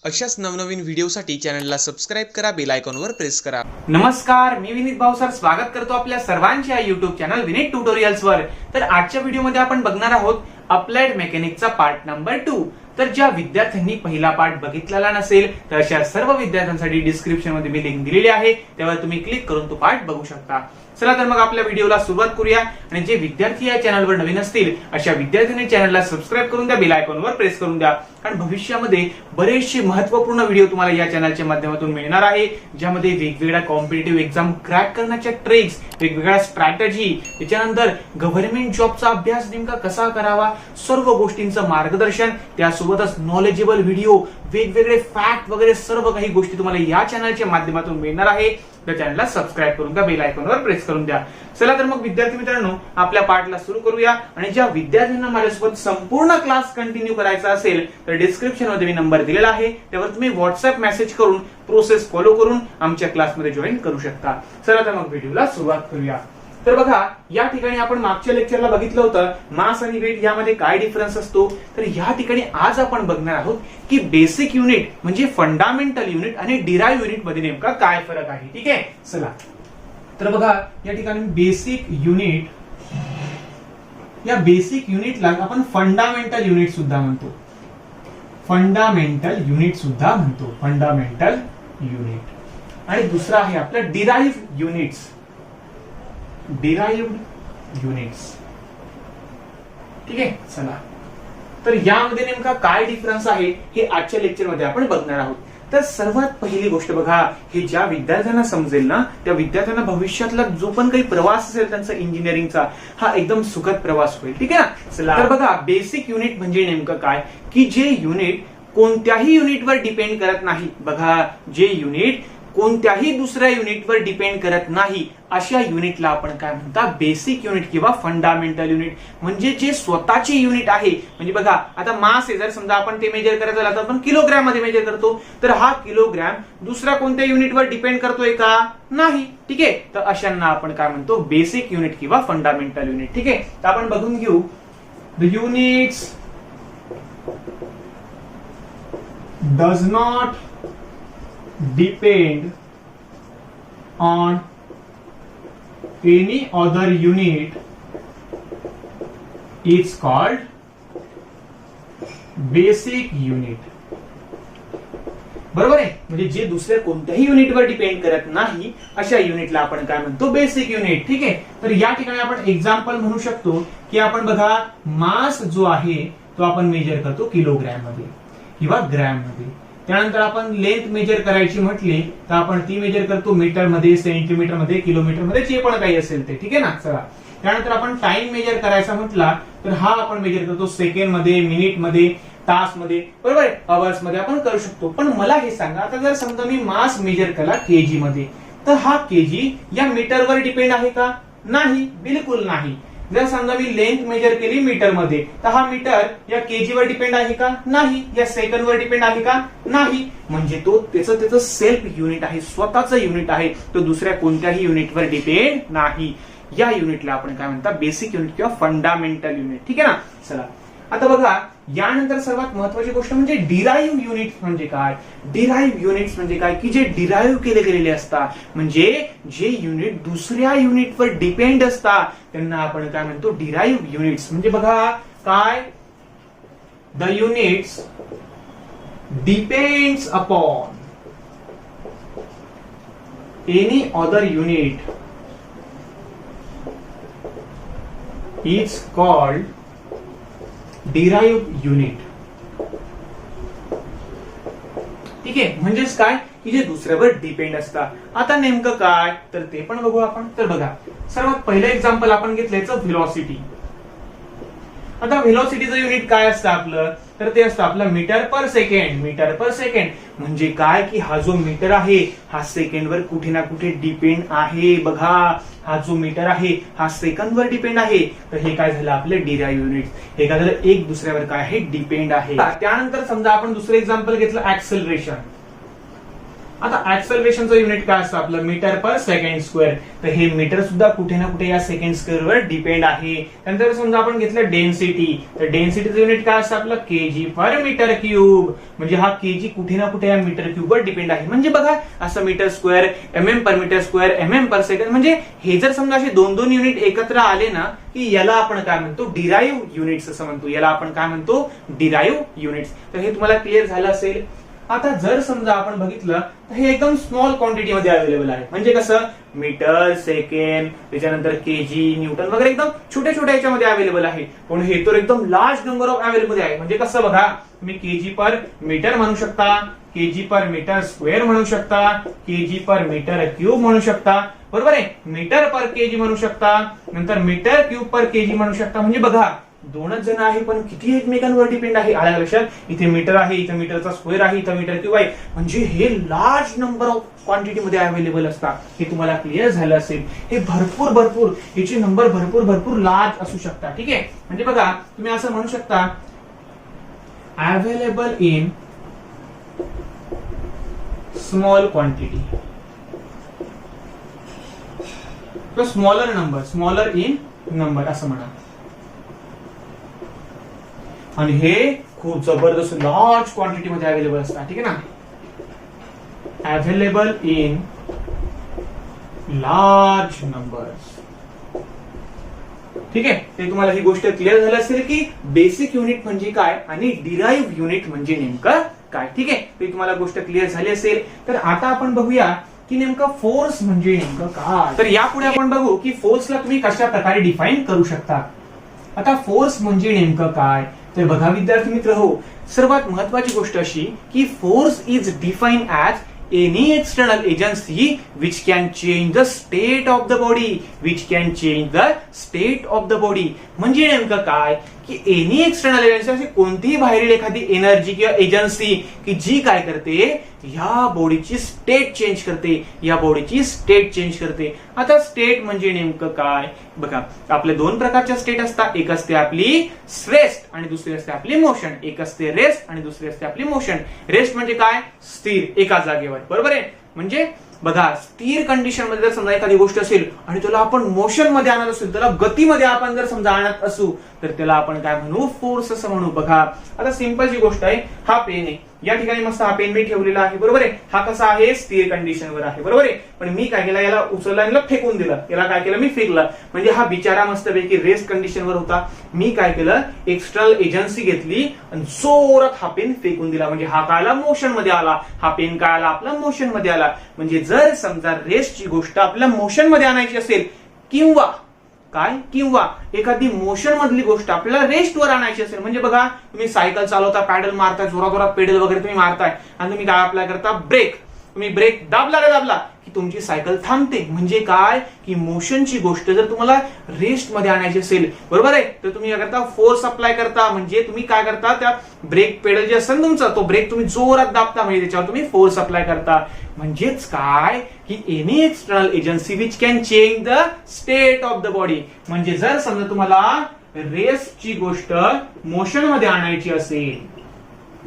अशाच नवनवीन व्हिडिओसाठी चॅनलला सबस्क्राइब करा, बेल आयकॉनवर प्रेस करा। नमस्कार, मी विनीत भावसर स्वागत करतो आपल्या सर्वांच्या युट्यूब चॅनल विनीत ट्युटोरियल्स वर। तर आजच्या व्हिडिओमध्ये आपण बघणार आहोत अप्लाइड मेकॅनिक्सचा पार्ट नंबर 2। तर ज्या विद्यार्थ्यांनी पहिला पार्ट बघितलेला नसेल तर अशा सर्व विद्यार्थ्यांसाठी डिस्क्रिप्शन मध्ये मी लिंक दिलेली आहे, त्यावर तुम्ही क्लिक करून तो पार्ट बघू शकता। चला तर मग आपल्या व्हिडिओला सुरुवात करूया। आणि जे विद्यार्थी या चॅनलवर नवीन असतील अशा विद्यार्थ्यांनी चॅनलला सबस्क्राइब करून द्या, बेल आयकॉनवर प्रेस करून द्या, कारण भविष्यामध्ये बरेचसे महत्त्वपूर्ण व्हिडिओ तुम्हाला या चॅनलच्या माध्यमातून मिळणार आहे, ज्यामध्ये वेगवेगळ्या कॉम्पिटिटिव्ह एक्झाम क्रॅक करण्याच्या ट्रिक्स, वेगवेगळ्या स्ट्रॅटेजी, त्याच्यानंतर गव्हर्नमेंट जॉबचा अभ्यास नेमका कसा करावा, सर्व गोष्टींचं मार्गदर्शन, त्यासोबतच नॉलेजेबल व्हिडिओ, वेगवेगळे फॅक्ट वगैरे सर्व काही गोष्टी तुम्हाला या चॅनलच्या माध्यमातून मिळणार आहे। त्या चॅनलला सबस्क्राइब करून द्या, बेल आयकॉनवर प्रेस करून द्या। चला तर मग विद्यार्थी मित्रांनो, आपल्या पार्टला सुरू करूया। आणि ज्या विद्यार्थ्यांना माझ्यासोबत संपूर्ण क्लास कंटिन्यू करायचा असेल तर डिस्क्रिप्शन मध्ये मी नंबर दिलेला आहे, त्यावर तुम्ही व्हॉट्सअप मेसेज करून प्रोसेस फॉलो करून आमच्या क्लासमध्ये जॉईन करू शकता। चला तर मग व्हिडिओला सुरुवात करूया। तर बघा, या ठिकाणी आपण मागच्या लेक्चरला बघितलं होतं मास आणि वेट यामध्ये काय डिफरन्स असतो। तर या ठिकाणी आज आपण बघणार आहोत की बेसिक युनिट म्हणजे फंडामेंटल युनिट आणि डिराइव्ह युनिट मध्ये नेमका काय फरक आहे। ठीक आहे, चला तर बघा, या ठिकाणी बेसिक युनिट, या बेसिक युनिटला आपण फंडामेंटल युनिट सुद्धा म्हणतो, फंडामेंटल युनिट सुद्धा म्हणतो, फंडामेंटल युनिट। आणि दुसरा आहे आपलं डिराइव्ह युनिट्स, डिराइव्ड युनिट्स। ठीक आहे, चला तर यामध्ये नेमका काय डिफरन्स आहे हे आजच्या लेक्चर मध्ये आपण बघणार आहोत। तर सर्वात पहिली गोष्ट बघा, हे ज्या विद्यार्थ्यांना समजेल ना त्या विद्यार्थ्यांना भविष्यातला जो पण काही प्रवास असेल त्यांचा इंजिनिअरिंगचा, हा एकदम सुखद प्रवास होईल। ठीक आहे ना, चला तर बघा, बेसिक युनिट म्हणजे नेमकं काय की जे युनिट कोणत्याही युनिटवर डिपेंड करत नाही। बघा, जे युनिट कोणत्याही दुसऱ्या युनिटवर डिपेंड करत नाही अशा युनिटला आपण काय म्हणतात, बेसिक युनिट किंवा फंडामेंटल युनिट। म्हणजे जे स्वतःची युनिट आहे, म्हणजे बघा आता मास आहे, जर समजा आपण ते मेजर करायचं झालं तर आपण किलोग्रॅम मध्ये मेजर करतो, तर हा किलोग्रॅम दुसऱ्या कोणत्या युनिटवर डिपेंड करतोय का? नाही। ठीक आहे, तर अशांना आपण काय म्हणतो, बेसिक युनिट किंवा फंडामेंटल युनिट। ठीक आहे, तर आपण बघून घेऊ, the units does not depend on any other unit is called basic unit। बरोबर आहे, म्हणजे जे दुसऱ्या कोणत्याही युनिटवर डिपेंड करत नाही अशा युनिटला आपण काय म्हणतो, बेसिक युनिट। ठीक आहे, तर या ठिकाणी आपण एक्झाम्पल म्हणू शकतो की आपण बघा, मास जो आहे तो आपण मेजर करतो किलोग्रॅम मध्ये किंवा ग्रॅम मध्ये। त्यानंतर आपण लेंथ मेजर करायची म्हटली तर आपण ती मेजर करतो मीटर मध्ये, सेंटीमीटर मध्ये, किलोमीटर मध्ये, जे पण काही असेल ते। ठीक आहे ना, चला त्यानंतर आपण टाइम मेजर करायचा म्हटला तर हा आपण मेजर करतो सेकंड मध्ये, मिनिट मध्ये, तास मध्ये, बरोबर आहे, अवर्स मध्ये आपण करू शकतो। पण मला हे सांगा, आता जर समजा मी मास मेजर केला केजी मध्ये, तर हा केजी या मीटरवर डिपेंड आहे का? नाही, बिलकुल नाही। जर समजा मी लेंथ मेजर केली मीटर मध्ये, तर हा मीटर या केजी वर डिपेंड आहे का? नाही। या सेकंड वर डिपेंड आहे का? नाही। म्हणजे तो त्याचं सेल्फ युनिट आहे, स्वतःचं युनिट आहे, तो दुसऱ्या कोणत्याही युनिटवर डिपेंड नाही। या युनिटला आपण काय म्हणतात, बेसिक युनिट किंवा फंडामेंटल युनिट। ठीक आहे ना, चला आता बघा, यानंतर सर्वात महत्वाची गोष्ट म्हणजे डिराइव्ह युनिट्स म्हणजे काय। डिराइव्ह युनिट्स म्हणजे काय की जे डिराइव्ह केले गेलेले असतात, म्हणजे जे युनिट दुसऱ्या युनिटवर डिपेंड असतात त्यांना आपण काय म्हणतो, डिराइव्ह युनिट्स। म्हणजे बघा काय, the units depends upon any other unit is called derive unit. ठीक आहे, म्हणजेच काय की जे दुसऱ्यावर डिपेंड असतात। आता नेमकं काय तर ते पण बघू आपण। तर बघा, सर्वात पहिलं एक्झाम्पल आपण घेतल्याचं व्हेलॉसिटी। आता व्हेलॉसिटीचं युनिट काय असतं आपलं, तर ते असतं आपलं मीटर पर सेकंड। मीटर पर सेकंड म्हणजे काय की हा जो मीटर आहे हा सेकंडवर कुठे ना कुठे डिपेंड आहे। बघा, हा जो मीटर आहे हा सेकंडवर डिपेंड आहे, तर हे काय झालं आपले डिराइव्ह युनिट। हे काय झालं, एक दुसऱ्यावर काय आहे, डिपेंड आहे। त्यानंतर समजा आपण दुसरं एक्झाम्पल घेतलं ऍक्सेलरेशन। आता ऍक्सलरेशनचं युनिट काय असतं आपलं मीटर पर सेकंड स्क्वेअर. तर हे मीटर सुद्धा कुठे ना कुठे या सेकंड स्क्वेअर वर डिपेंड आहे. त्यानंतर समजा आपण घेतलं डेन्सिटी, तर डेन्सिटीचं युनिट काय असतं आपलं केजी पर मीटर क्यूब. म्हणजे हा केजी कुठे ना कुठे या मीटर क्यूब वर डिपेंड आहे. म्हणजे बघा असं मीटर स्क्वेअर, एमएम पर मीटर स्क्वेअर, एमएम पर सेकंड. म्हणजे हे जर समजा असे दोन दोन युनिट एकत्र आले ना की याला आपण काय म्हणतो डिराईव्ह युनिट्स असं म्हणतो. याला आपण काय म्हणतो डिराईव्ह युनिट्स. तर हे तुम्हाला क्लिअर झालं असेल. आता जर समजा आपण बघितलं तर हे एकदम स्मॉल क्वांटिटी मध्ये अवेलेबल आहे. म्हणजे कसं मीटर, सेकंड, त्याच्यानंतर केजी, न्यूटन वगैरे एकदम छोट्या छोट्या याच्यामध्ये अवेलेबल आहे. पण हे तर एकदम लार्ज नंबर ऑफ अवेलेबल आहे. म्हणजे कसं बघा तुम्ही केजी पर मीटर म्हणू शकता, केजी पर मीटर स्क्वेअर म्हणू शकता, केजी पर मीटर क्यूब म्हणू शकता. बरोबर आहे. मीटर पर केजी म्हणू शकता, नंतर मीटर क्यूब पर केजी म्हणू शकता. म्हणजे बघा दोनच जण आहे पण किती एकमेकांवर डिपेंड आहे. आल्या लक्षात. इथे मीटर आहे, इथे मीटरचा स्क्वेअर आहे, इथे मीटर क्यूब आहे. म्हणजे हे लार्ज नंबर ऑफ क्वांटिटी मध्ये अवेलेबल असतात. हे तुम्हाला क्लिअर झालं असेल. हे भरपूर भरपूर याचे नंबर भरपूर भरपूर लार्ज असू शकतात. ठीक आहे. म्हणजे बघा तुम्ही असं म्हणू शकता available in small quantity, smaller number, smaller in number असं म्हणा. आणि हे खूप जबरदस्त लार्ज क्वांटिटी मध्ये अवेलेबल असतात. ठीक आहे ना. Available in large numbers. ठीक आहे. ते तुम्हाला ही गोष्ट क्लिअर झाली असेल की बेसिक युनिट म्हणजे काय आणि डिराईव्ह युनिट म्हणजे नेमकं काय. ठीक आहे. ते तुम्हाला गोष्ट क्लिअर झाली असेल. तर आता आपण बघूया की नेमकं फोर्स म्हणजे नेमकं काय. तर यापुढे आपण बघू की फोर्सला तुम्ही कशा प्रकारे डिफाईन करू शकता. आता फोर्स म्हणजे नेमकं काय. तर बघा विद्यार्थी मित्र हो, सर्वात महत्वाची गोष्ट अशी की force is define as any external agency which can change the state of the body, which can change the state of the body. म्हणजे नेमकं काय की एनी एक्सटर्नल एजन्सी, अशी कोणतीही बाहेरील एखादी एनर्जी किंवा एजन्सी की जी काय करते या बॉडीची स्टेट चेंज करते, या बॉडीची स्टेट चेंज करते. आता स्टेट म्हणजे नेमकं काय बघा, आपले दोन प्रकारच्या स्टेट असतात. एक असते आपली रेस्ट आणि दुसरी असते आपली मोशन. एक असते रेस्ट आणि दुसरी असते आपली मोशन. रेस्ट म्हणजे काय स्थिर एका जागेवर. बरोबर आहे. म्हणजे बघा स्थिर कंडिशन मध्ये जर समजा एखादी गोष्ट असेल आणि त्याला आपण मोशन मध्ये आणत असेल, त्याला गतीमध्ये आपण जर समजा आणत असू तर त्याला आपण काय म्हणू फोर्स असं म्हणू. बघा आता सिंपल जी गोष्ट आहे, हा पेन आहे, या ठिकाणी मस्त हा पेन मी ठेवलेला आहे. बरोबर आहे. हा कसा आहे स्थिर कंडिशनवर आहे. बरोबर आहे. पण मी काय केलं याला उचलला आणि फेकून दिलं. याला काय केलं मी फेकलं. म्हणजे हा बिचारा मस्तपैकी रेस्ट कंडिशनवर होता. मी काय केलं एक्सटर्नल एजन्सी घेतली आणि जोरात हा पेन फेकून दिला. म्हणजे हा काय आला मोशन मध्ये आला. हा पेन काय आला आपला मोशन मध्ये आला. म्हणजे जर समजा रेस्टची गोष्ट आपल्या मोशन मध्ये आणायची असेल किंवा काय किंवा एखादी मोशन मधली गोष्ट आपल्याला रेस्ट वर आणायची असेल, म्हणजे बघा तुम्ही सायकल चालवता, पॅडल मारताय, जोरात जोरात पेडल वगैरे तुम्ही मारताय आणि तुम्ही काय अप्लाय करता ब्रेक. तुम्ही ब्रेक दाबला की तुमची सायकल थांबते. म्हणजे काय की मोशनची गोष्ट जर तुम्हाला रेस्ट मध्ये आणायची असेल बरोबर आहे तर तुम्ही काय करता फोर्स अप्लाय करता. म्हणजे तुम्ही काय करता त्या ब्रेक पेडल जे असेल तुमचा तो ब्रेक तुम्ही जोरात दाबता, म्हणजे त्याच्यावर तुम्ही फोर्स अप्लाय करता. म्हणजेच काय की any external agency which can change the state of the body. म्हणजे जर समजा तुम्हाला रेस्टची गोष्ट मोशन मध्ये आणायची असेल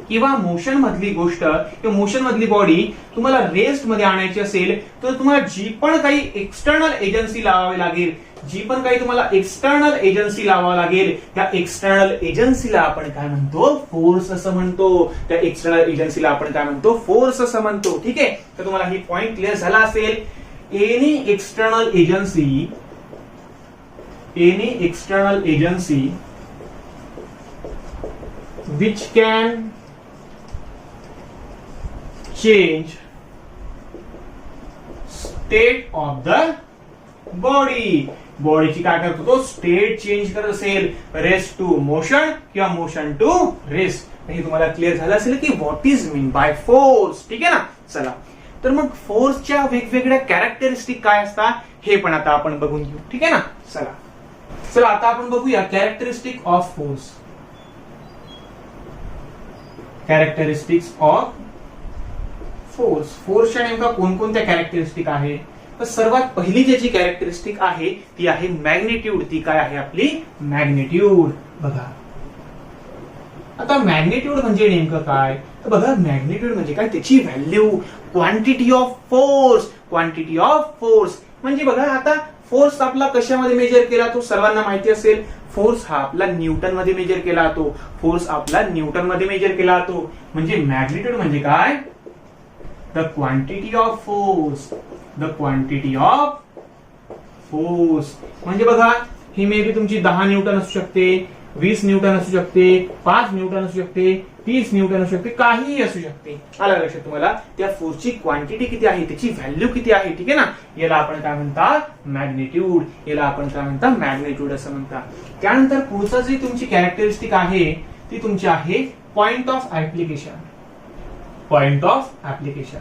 किंवा मोशन मधली गोष्ट किंवा मोशन मधली बॉडी तुम्हाला रेस्ट मध्ये आणायची असेल तर तुम्हाला जी पण काही एक्सटर्नल एजन्सी लावावी लागेल, जी पण काही तुम्हाला एक्सटर्नल एजन्सी लावावं लागेल त्या एक्सटर्नल एजन्सीला आपण काय म्हणतो फोर्स असं म्हणतो. त्या एक्सटर्नल एजन्सीला आपण काय म्हणतो फोर्स असं म्हणतो. ठीक आहे. तर तुम्हाला ही पॉइंट क्लिअर झाला असेल. Any external agency which can change state of the body. बॉडीची काय करतो तो स्टेट चेंज करत असेल, रेस्ट टू मोशन किंवा मोशन टू रेस्ट. हे तुम्हाला क्लिअर झालं असेल की what is mean by force. ठीक आहे ना. चला तर मग फोर्सच्या वेगवेगळ्या कॅरेक्टरिस्टिक काय असतात हे पण आता आपण बघून घेऊ. ठीक आहे ना. चला आता आपण बघूया characteristic of force. Characteristics of force. फोर्सच्या नेमका कोणकोणत्या कॅरेक्टरिस्टिक आहे तर सर्वात पहिली ज्याची कॅरेक्टरिस्टिक आहे ती आहे मॅग्निट्यूड. ती काय आहे आपली मॅग्निट्यूड. बघा आता मॅग्निट्यूड म्हणजे नेमकं काय तर बघा मॅग्निट्यूड म्हणजे काय, त्याची value, quantity of force. Quantity of force म्हणजे बघा आता फोर्स आपला कशामध्ये मेजर केला तो सर्वांना माहिती असेल. फोर्स हा आपला न्यूटन मध्ये मेजर केला जातो. फोर्स आपला न्यूटन मध्ये मेजर केला जातो. म्हणजे मॅग्निट्यूड म्हणजे काय, the quantity of force. The quantity of force म्हणजे बघा ही मे बी तुमची 10 न्यूटन असू शकते, 20 न्यूटन असू शकते, 5 न्यूटन असू शकते, 30 न्यूटन असू शकते, काहीही असू शकते. आलं लक्षात तुम्हाला. त्या फोर्सची क्वांटिटी किती आहे, त्याची व्हॅल्यू किती आहे, ठीक आहे ना. याला आपण काय म्हणतात, मॅग्निट्यूड. याला आपण काय म्हणतात, मॅग्निट्यूड असं म्हणतात. त्यानंतर पुढचं जी तुमची कॅरेक्टरिस्टिक आहे ती तुमची आहे point of application. Point of application.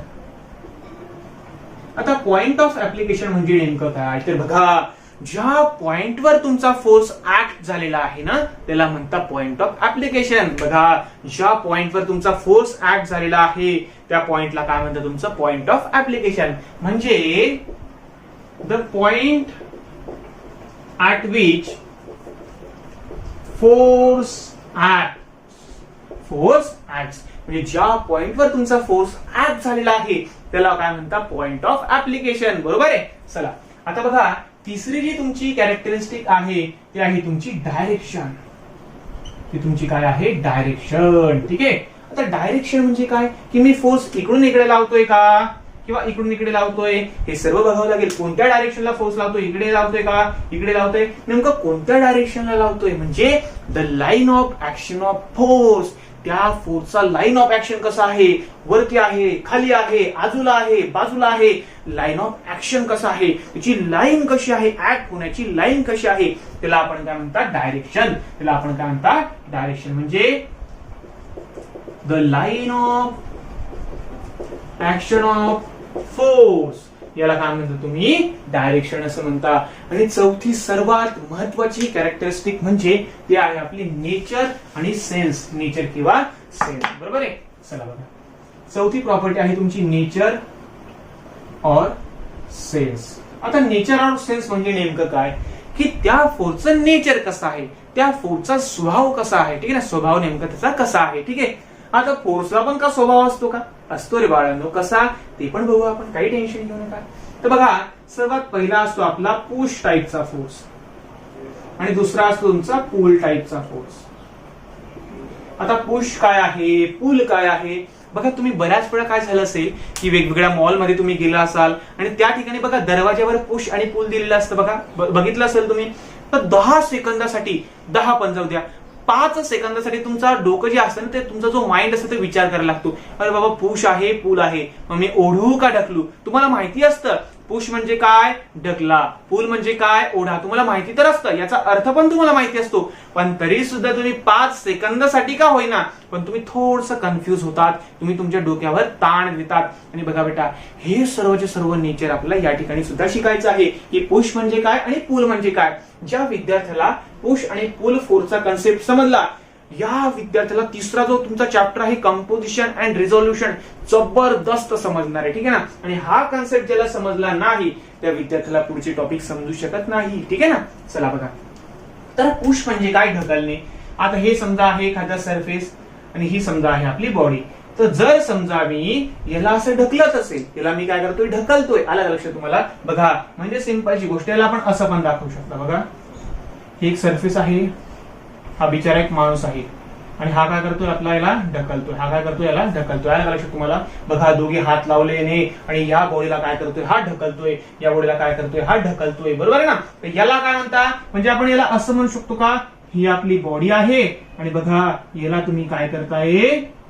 आता पॉइंट ऑफ ऍप्लिकेशन म्हणजे नेमकं काय, तर बघा ज्या पॉइंटवर तुमचा फोर्स ऍक्ट झालेला आहे ना त्याला म्हणतात पॉइंट ऑफ ऍप्लिकेशन. बघा ज्या पॉइंटवर तुमचा फोर्स ऍक्ट झालेला आहे त्या पॉइंटला काय म्हणतात, तुमचं पॉइंट ऑफ ऍप्लिकेशन. म्हणजे the point at which force act. Force act म्हणजे ज्या पॉइंटवर तुमचा फोर्स ऍक्ट झालेला आहे त्याला काय म्हणतात, पॉइंट ऑफ ऍप्लिकेशन. बरोबर आहे. चला आता बघा तिसरी जी तुमची कॅरेक्टरिस्टिक आहे ती आहे तुमची डायरेक्शन. ती तुमची काय आहे, डायरेक्शन. ठीक आहे. आता डायरेक्शन म्हणजे काय की मी फोर्स इकडून इकडे लावतोय का किंवा इकडून इकडे लावतोय हे सर्व बघावं लागेल. कोणत्या डायरेक्शनला फोर्स लावतोय, इकडे लावतोय का इकडे लावतोय, नेमकं कोणत्या डायरेक्शनला लावतोय म्हणजे the line of action of force. त्या फोर्सचा लाईन ऑफ ऍक्शन कसा आहे, वरती आहे, खाली आहे, आजूला आहे, बाजूला आहे. लाईन ऑफ ऍक्शन कसा आहे, त्याची लाईन कशी आहे, ऍक्ट होण्याची लाईन कशी आहे त्याला आपण काय म्हणतात, डायरेक्शन. त्याला आपण काय म्हणतात, डायरेक्शन. म्हणजे the line of action of force याला काय म्हणता तुम्ही, डायरेक्शन असं म्हणता. आणि चौथी सर्वात महत्वाची कॅरेक्टरिस्टिक म्हणजे ती आहे आपली नेचर आणि सेन्स. नेचर किंवा सेन्स. बरोबर आहे. चला बघा चौथी प्रॉपर्टी आहे तुमची नेचर और सेन्स. आता नेचर और सेन्स म्हणजे नेमकं काय की त्या फोर्सचं नेचर कसं आहे, त्या फोर्सचा स्वभाव कसा आहे. ठीक आहे ना, स्वभाव नेमका त्याचा कसा आहे. ठीक आहे. आता फोर्सला पण का स्वभाव असतो का, असतो रे बाळांनो. कसा ते पण बघू आपण, काही टेन्शन घेऊ नका. तर बघा सर्वात पहिला असतो आपला पुश टाईपचा फोर्स आणि दुसरा असतो तुमचा पुल टाईपचा फोर्स. आता पुश काय आहे, पुल काय आहे, बघा तुम्ही बऱ्याच वेळा काय झालं असेल की वेगवेगळ्या मॉलमध्ये तुम्ही गेला असाल आणि त्या ठिकाणी बघा दरवाज्यावर पुश आणि पुल दिलेलं असतं. बघा बघितलं असेल तुम्ही. तर 10 सेकंदासाठी, 10 पण जाऊ द्या, 5 सेकंदासाठी तुमचा डोकं जे असतं ना ते तुमचा जो माइंड असतो ते विचार करायला लागतो. अरे बाबा पुश आहे, पूल आहे, मग मी ओढू का ढकलू. तुम्हाला माहिती असतं पुश म्हणजे काय, ढकला, पूल म्हणजे काय, ओढा. तुम्हाला माहिती तर असतं, याचा अर्थ पण तुम्हाला माहिती असतो. पण तरी सुद्धा तुम्ही 5 सेकंदासाठी का होईना पण तुम्ही थोडंसं कन्फ्युज होतात, तुम्ही तुमच्या डोक्यावर ताण देतात. आणि बघा बेटा हे सर्वचे सर्व नेचर आपल्याला या ठिकाणी सुद्धा शिकायचं आहे की पुश म्हणजे काय आणि पूल म्हणजे काय. ज्या विद्यार्थ्याला पुश आणि पूल फोर्सचा कन्सेप्ट समजला या विद्यार्थ्याला तिसरा जो तुमचा चॅप्टर आहे कंपोजिशन अँड रिझोल्युशन जबरदस्त समजणार आहे. ठीक आहे ना. आणि हा कन्सेप्ट ज्याला समजला नाही त्या विद्यार्थ्याला पुढचे टॉपिक समजू शकत नाही. ठीक आहे ना. चला बघा तर पुश म्हणजे काय, ढकलणे. आता हे समजा आहे एखादा सरफेस आणि ही समजा आहे आपली बॉडी. तर जर समजा मी याला असं ढकलत असेल, याला मी काय करतोय, ढकलतोय. आलं लक्षात तुम्हाला. बघा म्हणजे सिंपलची गोष्ट, याला आपण असं पण दाखवू शकता. बघा ही एक सरफेस आहे, हा बिचारा एक माणूस आहे आणि हा काय करतोय, आपला याला ढकलतोय, हा काय करतोय, याला ढकलतोय. आलं लक्षात तुम्हाला. बघा दोघे हात लावलेने आणि या बॉडीला काय करतोय, हा ढकलतोय, या बॉडीला काय करतोय, हा ढकलतोय. बरोबर आहे ना. तर याला काय म्हणता, म्हणजे आपण याला असं म्हणू शकतो का, ही आपली बॉडी आहे आणि बघा याला तुम्ही काय करताय,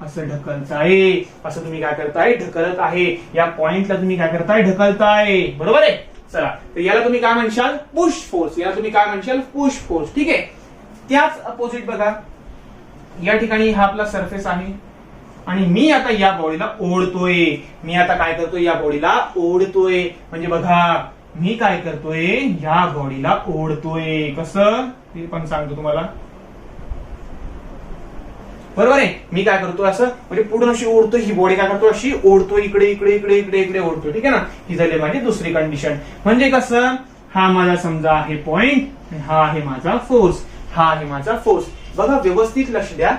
असं ढकलताय, असं तुम्ही काय करताय, ढकलत आहे. या पॉइंटला तुम्ही काय करताय, ढकलताय. बरोबर आहे. चला तर याला तुम्ही काय म्हणशाल, पुश फोर्स. याला तुम्ही काय म्हणशाल, पुश फोर्स. ठीक आहे. त्याच अपोजिट बघा या ठिकाणी हा आपला सरफेस आहे आणि मी आता या बॉडीला ओढतोय. मी आता काय करतोय, या बॉडीला ओढतोय. म्हणजे बघा मी काय करतोय, या बॉडीला ओढतोय. कसं ते पण सांगतो तुम्हाला. बरोबर आहे. मी काय करतोय असं, म्हणजे पूर्ण अशी ओढतोय, ही बॉडी काय करतो, अशी ओढतोय, इकडे इकडे इकडे इकडे इकडे ओढतोय. ठीक आहे ना. ही झाली माझी दुसरी कंडिशन. म्हणजे कसं, हा माझा समजा आहे पॉइंट, हा आहे माझा फोर्स, हा आहे माझा फोर्स. बघा व्यवस्थित लक्ष द्या.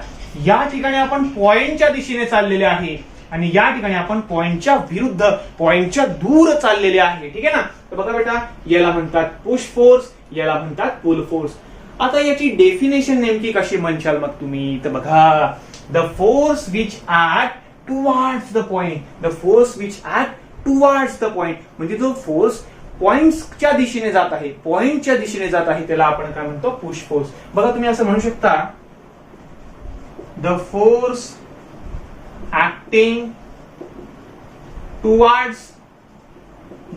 या ठिकाणी आपण पॉइंटच्या दिशेने चाललेले आहे आणि या ठिकाणी आपण पॉइंटच्या विरुद्ध, पॉइंटच्या दूर चाललेले आहे. ठीक आहे ना. तर बघा बेटा, याला म्हणतात पुश फोर्स, याला म्हणतात पुल फोर्स. आता याची डेफिनेशन नेमकी कशी म्हणशाल मग तुम्ही? तर बघा, the force which act towards the point, the force which act towards the point, म्हणजे जो फोर्स पॉइंटच्या दिशेने जात आहे, पॉइंटच्या दिशेने जात आहे, त्याला आपण काय म्हणतो? Push force. बघा, तुम्ही असं म्हणू शकता, the force acting towards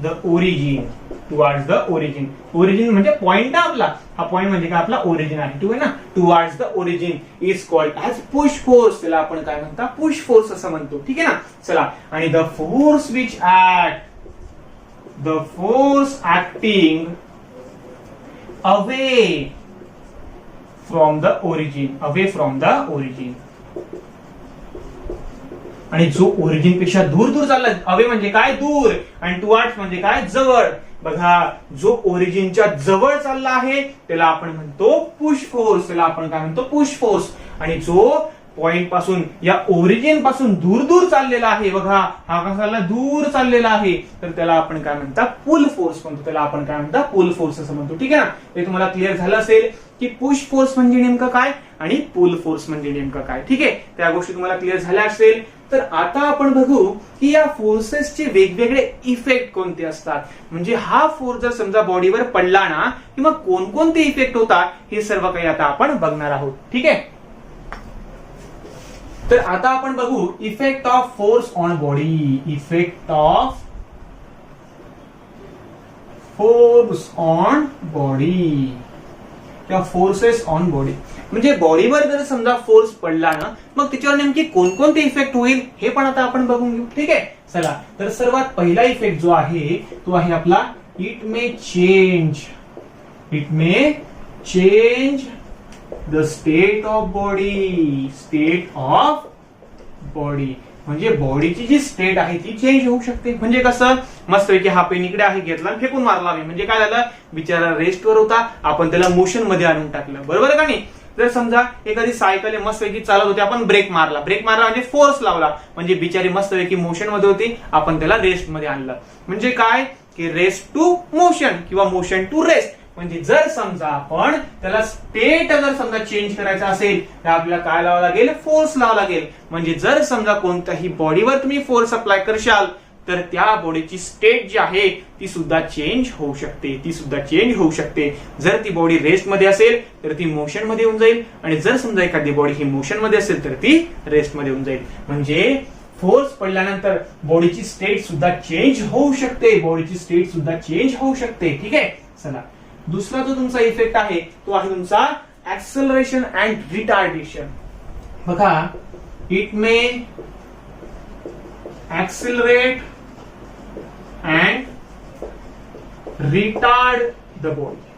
the origin, towards the origin. Origin म्हणजे पॉइंट आपला, हा पॉइंट म्हणजे काय? आपला ओरिजिन आहे. ठीक आहे ना. Towards the origin is called as push force. त्याला आपण काय म्हणता? पुश फोर्स असं म्हणतो. ठीक आहे ना. चला, आणि the force which act, the force acting away from the origin, away from the origin. आणि जो ओरिजिन पेक्षा दूर दूर चालला, अवे म्हणजे काय? दूर, आणि टुवर्ड्स म्हणजे काय? जवळ. बघा, जो ओरिजिनच्या जवळ चालला आहे त्याला आपण म्हणतो पुश फोर्स, त्याला आपण काय म्हणतो? Push force. आणि जो पॉइंट पासून, या ओरिजिन पासून दूर दूर चाललेला आहे, बघा हा कसा चालला? दूर चाललेला आहे, तर त्याला आपण काय म्हणता? पुल फोर्स म्हणतो. त्याला आपण काय म्हणता? पुल फोर्स असं म्हणतो. ठीक आहे ना. हे तुम्हाला क्लिअर झालं असेल की पुश फोर्स म्हणजे नेमकं काय आणि पुल फोर्स म्हणजे नेमकं काय. ठीक आहे, त्या गोष्टी तुम्हाला क्लिअर झाल्या असेल. तर आता आपण बघू की या फोर्सेसचे वेगवेगळे इफेक्ट कोणते असतात. म्हणजे हा फोर्स जर समजा बॉडीवर पडला ना, किंवा कोणकोणते इफेक्ट होतात, हे सर्व काही आता आपण बघणार आहोत. ठीक आहे. तर आता आपण बघू effect of force on body, effect of force on body किंवा फोर्सेस ऑन बॉडी. म्हणजे बॉडीवर जर समजा फोर्स पडला ना, मग त्याच्यावर नेमकी कोणकोणते इफेक्ट होईल हे पण आता आपण बघून घेऊ. ठीक आहे. चला, तर सर्वात पहिला इफेक्ट जो आहे तो आहे आपला it may change, it may change the state of body, state of body. म्हणजे बॉडीची जी स्टेट आहे ती चेंज होऊ शकते. म्हणजे कसं? मस्तपैकी हा पेन इकडे आहे, घेतला फेकून मारला मी, म्हणजे काय झालं? बिचारा रेस्टवर होता, आपण त्याला मोशन मध्ये आणून टाकलं. बरोबर का नाही? जर समजा एखादी सायकल मस्तपैकी चालत होती, आपण ब्रेक मारला, ब्रेक मारला म्हणजे फोर्स लावला, म्हणजे बिचारी मस्तपैकी मोशन मध्ये होती, आपण त्याला रेस्ट मध्ये आणलं. म्हणजे काय? की रेस्ट टू मोशन किंवा मोशन टू रेस्ट. म्हणजे जर समजा आपण त्याला स्टेट जर समजा चेंज करायचा असेल तर आपल्याला काय लावावं लागेल? फोर्स लावावं लागेल. म्हणजे जर समजा कोणत्याही बॉडीवर तुम्ही फोर्स अप्लाय करशाल तर त्या बॉडीची स्टेट जी आहे ती सुद्धा चेंज होऊ शकते, ती सुद्धा चेंज होऊ शकते. जर ती बॉडी रेस्ट मध्ये असेल तर ती मोशन मध्ये येऊन जाईल, आणि जर समजा एखादी बॉडी ही मोशन मध्ये असेल तर ती रेस्ट मध्ये येऊन जाईल. म्हणजे फोर्स पडल्यानंतर बॉडीची स्टेट सुद्धा चेंज होऊ शकते, बॉडीची स्टेट सुद्धा चेंज होऊ शकते. ठीक आहे. चला, दुसरा जो तुमचा इफेक्ट आहे तो आहे तुमचा ऍक्सेलरेशन अँड रिटार्डेशन. बघा, it may accelerate and retard the body.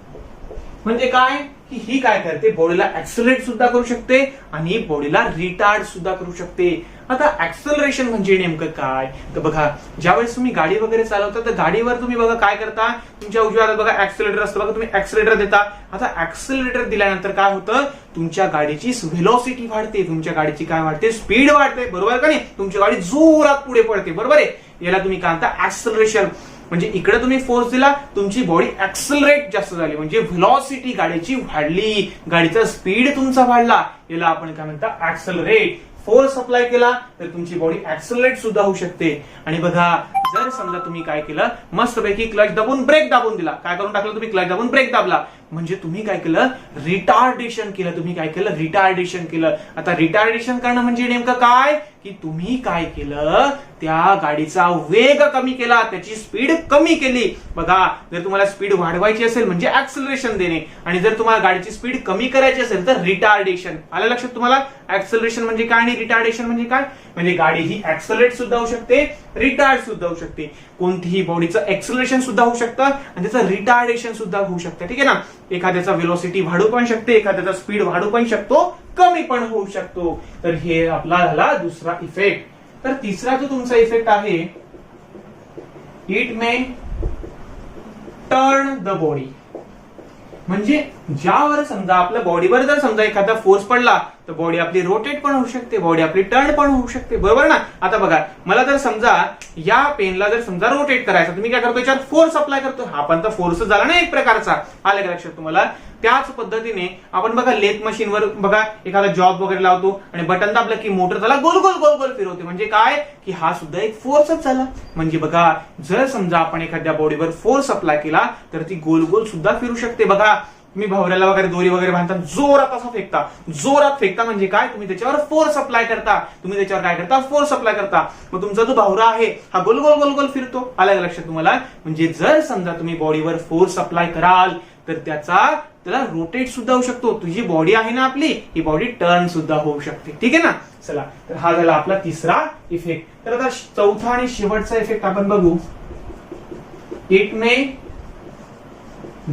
म्हणजे काय? की ही काय करते? बॉडीला ऍक्सेलरेट सुद्धा करू शकते आणि बॉडीला रिटार्ड सुद्धा करू शकते. आता ऍक्सेलरेशन म्हणजे नेमकं काय? तर बघा, ज्यावेळेस तुम्ही गाडी वगैरे चालवता तर गाडीवर तुम्ही बघा काय करता? तुमच्या उजव्या हातात बघा ऍक्सेलरेटर असतं, बघा तुम्ही ऍक्सेलरेटर देता. आता ऍक्सेलरेटर दिल्यानंतर काय होतं? तुमच्या गाडीची व्हेलॉसिटी वाढते, तुमच्या गाडीची काय वाढते? स्पीड वाढते. बरोबर का नाही? तुमची गाडी जोरात पुढे पडते. बरोबर आहे. याला तुम्ही काय म्हणता? ऍक्सेलरेशन. म्हणजे इकडे तुम्ही फोर्स दिला, तुमची बॉडी ऍक्सेलरेट जास्त झाली, म्हणजे व्हेलॉसिटी गाडीची वाढली, गाडीचा स्पीड तुमचा वाढला. याला आपण काय म्हणता? ऍक्सेलरेट. फोर्स अप्लाय केला तर तुमची बॉडी ऍक्सेलरेट सुद्धा होऊ शकते. आणि बघा, जर समजा तुम्ही काय केलं? मस्तपैकी क्लच दाबून ब्रेक दाबून दिला. काय करून टाकलं तुम्ही? क्लच दाबून ब्रेक दाबला, म्हणजे तुम्ही काय केलं? रिटार्डेशन केलं. तुम्ही काय केलं? रिटार्डेशन केलं. आता रिटार्डेशन करणं म्हणजे नेमकं काय? की तुम्ही काय केलं? त्या गाडीचा वेग कमी केला, त्याची स्पीड कमी केली. बघा, जर तुम्हाला स्पीड वाढवायची असेल म्हणजे ऍक्सेलरेशन देणे, आणि जर तुम्हाला गाडीची स्पीड कमी करायची असेल तर रिटार्डेशन. आलं लक्षात तुम्हाला? ऍक्सेलरेशन म्हणजे काय आणि रिटार्डेशन म्हणजे काय? म्हणजे गाडी ही ऍक्सेलरेट सुद्धा होऊ शकते, रिटार्ड सुद्धा होऊ शकते. कोणतीही बॉडीचं ऍक्सेलरेशन सुद्धा होऊ शकतं आणि त्याचं रिटार्डेशन सुद्धा होऊ शकतं. ठीक आहे ना? एखाद्याचा व्हेलॉसिटी वाढू पण शकते, एखाद्याचा स्पीड वाढू पण शकतो, कमी पण होऊ शकतो. तर हे आपला झाला दुसरा इफेक्ट. तर तिसरा जो तुमचा इफेक्ट आहे, it may turn the body. म्हणजे ज्यावर समजा आपल्या बॉडीवर जर समजा एखादा फोर्स पडला तर बॉडी आपली रोटेट पण होऊ शकते, बॉडी आपली टर्न पण होऊ शकते, बरोबर ना. आता बघा, मला जर समजा या पेनला जर समजा रोटेट करायचं, तुम्ही काय करतो, याच्यावर फोर्स अप्लाय करतो. हा पण तर फोर्स झाला ना एक प्रकारचा, आलं का लक्षात तुम्हाला. त्याच पद्धतीने आपण बघा लेथ मशीनवर बघा एखादा जॉब वगैरे लावतो आणि बटन दाबलं की मोटर त्याला गोल गोल गोल गोल फिरवते. म्हणजे काय की हा सुद्धा एक फोर्सच झाला. म्हणजे बघा, जर समजा आपण एखाद्या बॉडीवर फोर्स अप्लाय केला तर ती गोल गोल सुद्धा फिरू शकते. बघा, तुम्ही भावऱ्याला वगैरे दोरी वगैरे बांधता, जोरात असा फेकता, जोरात फेकता म्हणजे काय, तुम्ही त्याच्यावर फोर्स अप्लाय करता. तुम्ही त्याच्यावर काय करता, फोर्स अप्लाय करता. मग तुमचा जो भावरा आहे हा गोल गोल गोल गोल फिरतो. आलं लक्षात तुम्हाला. म्हणजे जर समजा तुम्ही बॉडीवर फोर्स अप्लाय कराल तर त्याला रोटेट सुद्धा होऊ शकतो. तुझी बॉडी आहे ना आपली, ही बॉडी टर्न सुद्धा होऊ शकते. ठीक आहे ना. चला, तर हा झाला आपला तिसरा इफेक्ट. तर आता चौथा आणि शेवटचा इफेक्ट आपण बघू. It may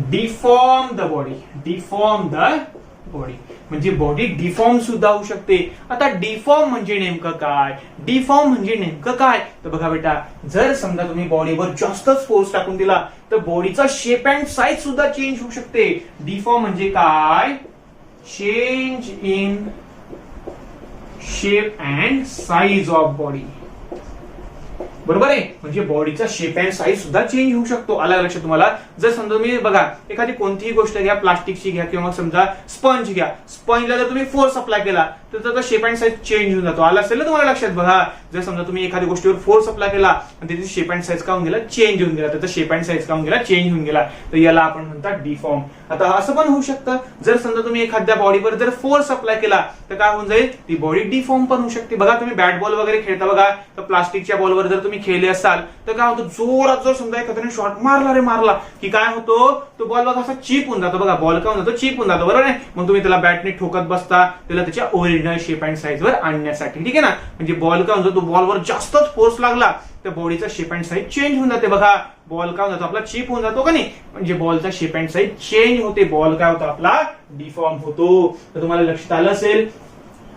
deform the body. Deform the body म्हणजे बॉडी डिफॉर्म सुद्धा होऊ शकते. आता डिफॉर्म म्हणजे नेमकं काय, डिफॉर्म म्हणजे नेमकं काय, तर बघा बेटा, जर समजा तुम्ही बॉडीवर जास्तच फोर्स टाकून दिला तर बॉडीचा शेप अँड साईज सुद्धा चेंज होऊ शकते. डिफॉर्म म्हणजे काय, change in shape and size of body, बरोबर आहे. म्हणजे बॉडीचा शेप अँड साईज सुद्धा चेंज होऊ शकतो. आलं लक्षात तुम्हाला. जर समजा तुम्ही बघा एखादी कोणतीही गोष्ट घ्या, प्लास्टिकची घ्या किंवा मग समजा स्पंज घ्या, स्पंजला जर तुम्ही फोर्स अप्लाय केला तर त्याचा शेप अँड साईज चेंज होऊन जातो. आलं असेल ना तुम्हाला लक्षात. बघा, जर समजा तुम्ही एखाद्या गोष्टीवर फोर्स अप्लाय केला आणि त्याची शेप अँड साईज का होऊन गेला, चेंज होऊन गेला, त्याचा शेप अँड साईज का होऊन गेला, चेंज होऊन गेला, तर याला आपण म्हणतात डिफॉर्म. आता असं पण होऊ शकतं, जर समजा तुम्ही एखाद्या बॉडीवर जर फोर्स अप्लाय केला तर काय होऊन जाईल, ती बॉडी डिफॉर्म पण होऊ शकते. बघा, तुम्ही बॅट बॉल वगैरे खेळता बघा, तर प्लास्टिकच्या बॉलवर जर तुम्ही खेळले असाल तर काय होतं, जोरात जर समजा एखाद्याने शॉट मारला रे मारला की काय होतो, तो बॉल बघा असा चीप होऊन जातो. बघा, बॉल का होऊन जातो, चीप होऊन जातो, बरोबर आहे. मग तुम्ही त्याला बॅटने ठोकत बसता त्याला त्याच्या ओरिजिनल शेप अँड साईज वर आणण्यासाठी. ठीक आहे ना. म्हणजे बॉल का होऊन जातो, बॉलवर जास्तच फोर्स लागला तर बॉडीचा शेप अँड साईज चेंज होऊन जाते. बघा, बॉल काय होऊन जातो, आपला चीप होऊन जातो का नाही, म्हणजे बॉलचा शेप अँड साईज चेंज होते. बॉल काय होतो, आपला डिफॉर्म होतो. तर तुम्हाला लक्षात आलं असेल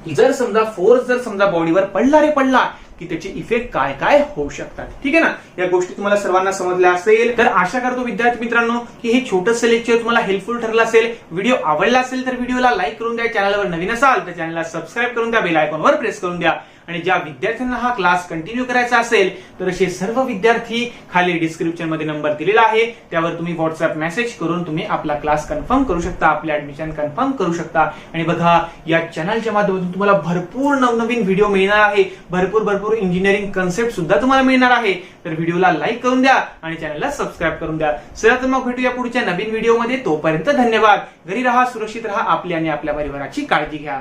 की जर समजा फोर्स जर समजा बॉडीवर पडला रे पडला की त्याचे इफेक्ट काय काय होऊ शकतात. ठीक आहे ना. या गोष्टी तुम्हाला सर्वांना समजल्या असेल. तर आशा करतो विद्यार्थी मित्रांनो की हे छोटंसं लेक्चर तुम्हाला हेल्पफुल ठरलं असेल. व्हिडिओ आवडला असेल तर व्हिडिओला लाईक करून द्या. चॅनलवर नवीन असाल तर चॅनलला सबस्क्राईब करून द्या, बेल आयकॉनवर प्रेस करून द्या. आणि ज्या विद्यार्थ्यांना हा क्लास कंटिन्यू करायचा असेल तर असे सर्व विद्यार्थी खाली डिस्क्रिप्शन मध्ये नंबर दिलेला आहे, त्यावर तुम्ही व्हॉट्सअप मेसेज करून तुम्ही आपला क्लास कन्फर्म करू शकता, आपले ऍडमिशन कन्फर्म करू शकता. आणि बघा, या चॅनलच्या माध्यमातून तुम्हाला भरपूर नवनवीन व्हिडिओ मिळणार आहे, भरपूर इंजिनिअरिंग कन्सेप्ट सुद्धा तुम्हाला मिळणार आहे. तर व्हिडिओला लाईक करून द्या आणि चॅनलला सबस्क्राईब करून द्या. चला तर मग भेटूया पुढच्या नवीन व्हिडिओमध्ये. तोपर्यंत धन्यवाद. घरी राहा, सुरक्षित राहा, आपली आणि आपल्या परिवाराची काळजी घ्या.